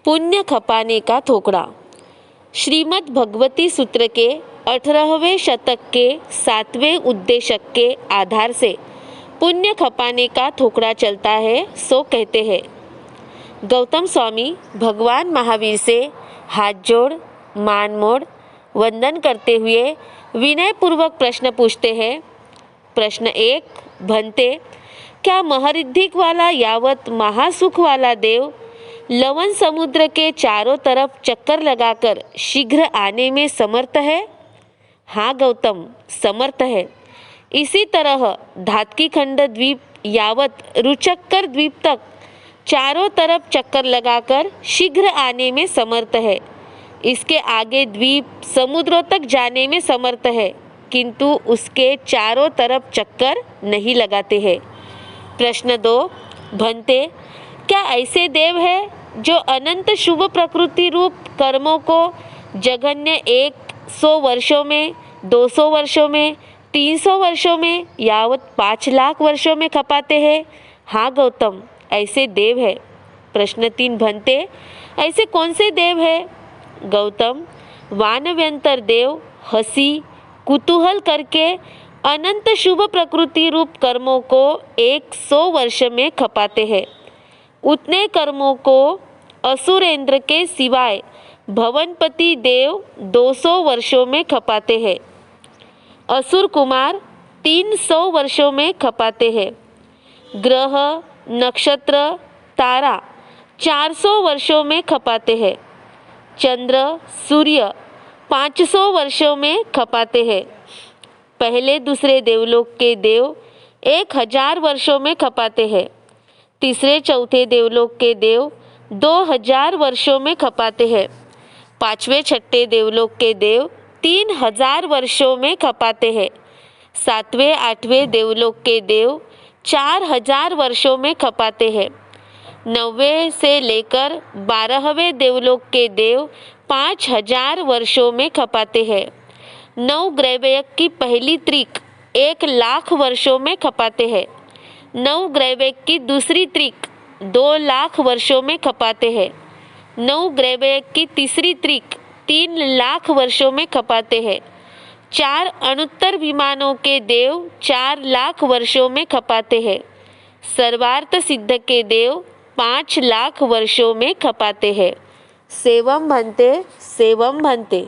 पुण्य खपाने का थोकड़ा। श्रीमद् भगवती सूत्र के 18वें शतक के 7वें उद्देशक के आधार से पुण्य खपाने का थोकड़ा चलता है, सो कहते हैं। गौतम स्वामी भगवान महावीर से हाथ जोड़ मान मोड़ वंदन करते हुए विनय पूर्वक प्रश्न पूछते हैं। प्रश्न 1, भंते, क्या महरिद्धिक वाला यावत महासुख वाला देव लवन समुद्र के चारों तरफ चक्कर लगाकर शीघ्र आने में समर्थ है? हाँ गौतम, समर्थ है। इसी तरह धात्की खंड द्वीप यावत रुचक्कर द्वीप तक चारों तरफ चक्कर लगाकर शीघ्र आने में समर्थ है। इसके आगे द्वीप समुद्रों तक जाने में समर्थ है, किंतु उसके चारों तरफ चक्कर नहीं लगाते हैं। प्रश्न 2, भंते, क्या ऐसे देव है जो अनंत शुभ प्रकृति रूप कर्मों को जघन्य 100 वर्षों में, 200 वर्षों में, 300 वर्षों में यावत 5 लाख वर्षों में खपाते हैं? हाँ गौतम, ऐसे देव है। प्रश्न 3, भंते, ऐसे कौन से देव है? गौतम, वानव्यंतर देव हंसी कुतूहल करके अनंत शुभ प्रकृति रूप कर्मों को 100 वर्ष में खपाते हैं। उतने कर्मों को असुरेंद्र के सिवाय भवनपति देव 200 वर्षों में खपाते हैं। असुर कुमार 300 वर्षों में खपाते हैं। ग्रह नक्षत्र तारा 400 वर्षों में खपाते हैं। चंद्र सूर्य 500 वर्षों में खपाते हैं। पहले दूसरे देवलोक के देव 1000 वर्षों में खपाते हैं। तीसरे चौथे देवलोक के देव 2000 वर्षों में खपाते हैं। पांचवें छठे देवलोक के देव 3000 वर्षों में खपाते हैं। सातवें आठवें देवलोक के देव 4000 वर्षों में खपाते हैं। 9वें से लेकर 12वें देवलोक के देव 5000 वर्षों में खपाते हैं। 9 ग्रैवयक की पहली त्रिक 1 लाख वर्षों में खपाते हैं। 9 ग्रैवयक की दूसरी त्रिक 2 लाख वर्षों में खपाते हैं। 9 ग्रैवयक की तीसरी त्रिक 3 लाख वर्षों में खपाते हैं। 4 अणुत्तर विमानों के देव 4 लाख वर्षों में खपाते हैं। सर्वार्थ सिद्ध के देव 5 लाख वर्षों में खपाते हैं। सेवम भंते, सेवम भंते।